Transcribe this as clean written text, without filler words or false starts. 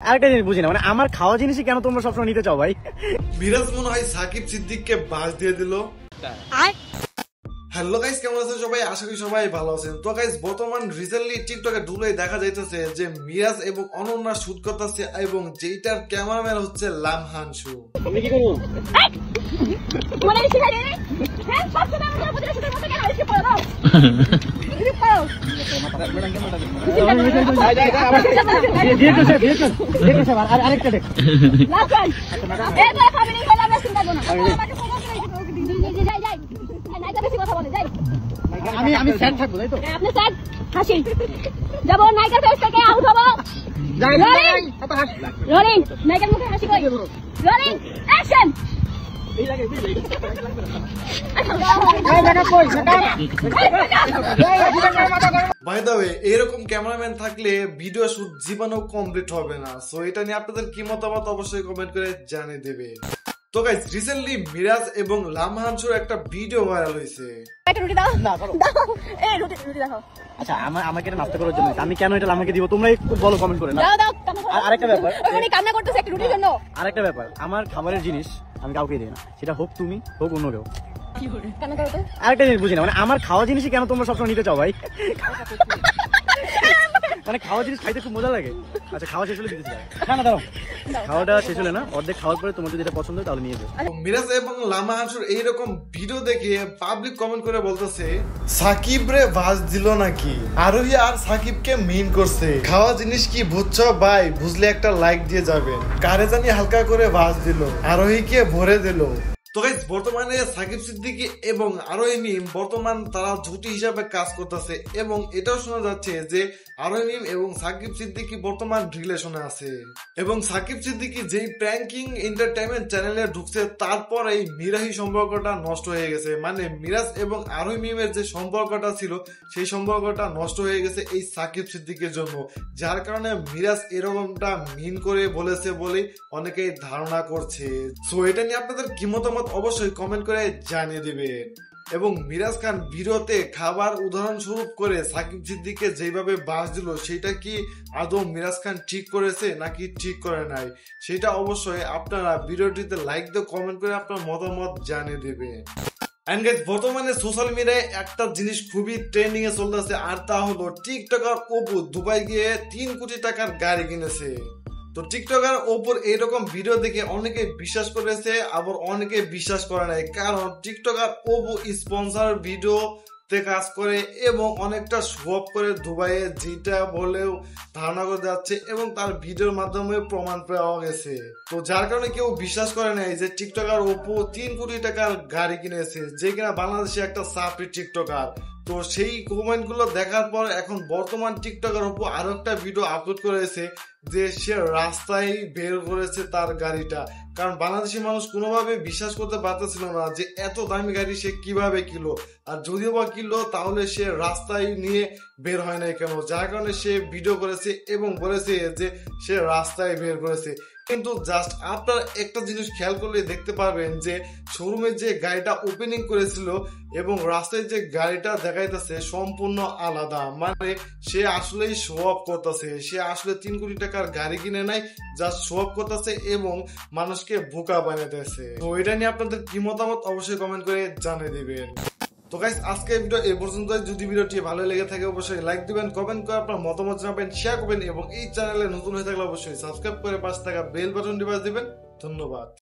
আরেকটা জিনিস বুঝি না, মানে আমার খাওয়া জিনিসই কেন তোমরা সবসময় নিতে চাও ভাই? মিরাজ মনে হয় সাকিব সিদ্দিককে বাস দিয়ে দিল। হ্যালো গাইস, কেমন আছেন সবাই? আশা করি সবাই ভালো আছেন। তো গাইস, বর্তমান রিসেন্টলি টিকটকে ঢুকলেই দেখা যাইতেছে যে মিরাজ এবং অনন্যা শুট করতেছে এবং যেটার ক্যামেরাম্যান হচ্ছে লামহানসু। আমি কি করব? মনে নিছি না রে। হ্যাঁ, সব সময় আমাদের প্রতিটা শুটের মধ্যে কেন এসে পড়ো দাও। এদিকে পাও। আরেকটা দেখ। না ভাই। এই তো খাবি না, আমরা চিন্তা করো না। আমাকে ফোন করে যাই যাই। নাইটা বেশি কথা বলে যাই। আমি স্যাড থাকবো তাই তো? আপনি স্যাড হাসি। যাব নাইকার ফেস থেকে আউট হবো। যাই রোলিং নাইকার মুখে হাসি কই। Rolling action. By the way, এরকম ক্যামেরাম্যান থাকলে ভিডিও শুট জীবনেও কমপ্লিট হবে না। সো এটা নিয়ে আপনাদের কি মতামত অবশ্যই কমেন্ট করে জানিয়ে দেবে। তো গাইস, রিসেন্টলি মিরাজ এবং লামহানসুর একটা ভিডিও ভাইরাল হয়েছে। একটা রুটি দাও না করো। এই রুটি দেখো। আচ্ছা, আমাকে এটা নাস্তা করার জন্য আমি কেন এটা আমাকে দিব? তোমরা একটু বলো কমেন্ট করে না। দাও দাও। আরেকটা ব্যাপার, উনি কামনা করতেছে একটা রুটির জন্য। আরেকটা ব্যাপার, আমার খাবারের জিনিস আমি কাউকে দিই না, সেটা হোক তুমি হোক অন্য কেউ। কেন করো তো? আরেকটা জিনিস বুঝি না, মানে আমার খাওয়া জিনিসই কেন তোমরা সবসময় নিতে চাও ভাই? মানে খাওয়া জিনিস খাইতে খুব মজা লাগে। আচ্ছা, খাওয়া শেষ হলে দিতে চাই না। না দাঁড়াও, খাওয়াটা শেষ হলে না, অর্ধেক খাওয়ার পরে তোমার যদি এটা পছন্দ হয় তাহলে নিয়ে যাও। মিরাজ এবং লামহানসুর এইরকম ভিডিও দেখে পাবলিক কমেন্ট করে বলতেছে, সাকিব রে ভাজ দিল নাকি? আরোহী আর সাকিবকে মেইন করছে। খাওয়া জিনিস কি বুঝছো ভাই? বুঝলে একটা লাইক দিয়ে যাবেন। কারে জানি হালকা করে ভাজ দিল, আরোহীকে ভরে দিল। তো গাইস, বর্তমানে সাকিব সিদ্দিকী এবং আরোহী মিম বর্তমান তারা জুটি হিসাবে কাজ করতেছে এবং এটাও শোনা যাচ্ছে যে আরোহী মিম এবং সাকিব সিদ্দিকী বর্তমান রিলেশনে আছে। এবং সাকিব সিদ্দিকী যেই প্র্যাঙ্কিং এন্টারটেইনমেন্ট চ্যানেলে ঢুকছে তারপর এই মিরাহি সম্পর্কটা নষ্ট হয়ে গেছে। মানে মিরাজ এবং আরোহী মিমের যে সম্পর্কটা ছিল সেই সম্পর্কটা নষ্ট হয়ে গেছে এই সাকিব সিদ্দিকীর জন্য, যার কারণে মিরাজ এরকমটা মিন করে বলেছে বলে অনেকেই ধারণা করছে। সো এটা নিয়ে আপনাদের কি মতামত অবশ্যই কমেন্ট করে জানিয়ে দিবেন। এবং মিরাজ খান ভিডিওতে খাবার উদাহরণস্বরূপ করে সাকিব সিদ্দিককে যেভাবে বাস দিল, সেটা কি আদৌ মিরাজ খান ঠিক করেছে নাকি ঠিক করে নাই, সেটা অবশ্যই আপনারা ভিডিওটিতে লাইক দিয়ে কমেন্ট করে আপনার মতামত জানিয়ে দিবেন। এন্ড গাইস, বর্তমানে সোশ্যাল মিডিয়ায় একটা জিনিস খুবই ট্রেন্ডিং এ চলতেছে, আর তা হলো টিকটকার অপু দুবাই গিয়ে 3 কোটি টাকার গাড়ি কিনেছে। তো টিকটকার ওপর এইরকম ভিডিও দেখে অনেকে বিশ্বাস করেছে, আবার অনেকে বিশ্বাস করে নাই। কারণ টিকটকার ওপো স্পন্সর ভিডিওতে কাজ করে এবং অনেকটা শো অফ করে দুবাইয়ে, যেটা বলেও ধারণা করে যাচ্ছে এবং তার ভিডিওর মাধ্যমে প্রমাণ পাওয়া গেছে। তো যার কারণে কেউ বিশ্বাস করে নাই যে টিকটকার ওপো 3 কোটি টাকার গাড়ি কিনেছে, যে কিনা বাংলাদেশে একটা সাপ্রি টিকটকার। তো সেই কমেন্ট গুলো দেখার পর এখন বর্তমান টিকটকের উপর আরো একটা ভিডিও আপলোড করেছে যে সে রাস্তায় বের করেছে তার গাড়িটা। কারণ বাংলাদেশি মানুষ কোনোভাবে বিশ্বাস করতে পারতেছিল না যে এত দামি গাড়ি সে কিভাবে কিনলো, আর যদিও বা কিনলো তাহলে সে রাস্তায় নিয়ে বের হয় নাই কেন, যার কারণে সে ভিডিও করেছে এবং বলেছে যে সে রাস্তায় বের করেছে। কিন্তু জাস্ট আপনার একটা জিনিস খেয়াল করলে দেখতে পারবেন যে শোরুমে যে গাড়িটা ওপেনিং করেছিল এবং রাস্তায় যে গাড়িটা দেখাইতেছে সম্পূর্ণ আলাদা। মানে সে আসলেই শো অফ করতেছে, সে আসলে 3 কোটি টাকার গাড়ি কিনে নাই, জাস্ট শো অফ করতেছে এবং মানুষকে বোকা বানাইতেছে। তো এটা নিয়ে আপনাদের কি মতামত অবশ্যই কমেন্ট করে জানিয়ে দিবেন। তো গাইস, আজকে ভিডিও এই পর্যন্ত। যদি ভিডিওটি ভালো লেগে থাকে অবশ্যই লাইক দিবেন, কমেন্ট করে আপনার মতামত জানাবেন, শেয়ার করবেন এবং এই চ্যানেলে নতুন হয়ে থাকলে অবশ্যই সাবস্ক্রাইব করে পাশে থাকা বেল বাটনটি বাজিয়ে দিবেন। ধন্যবাদ।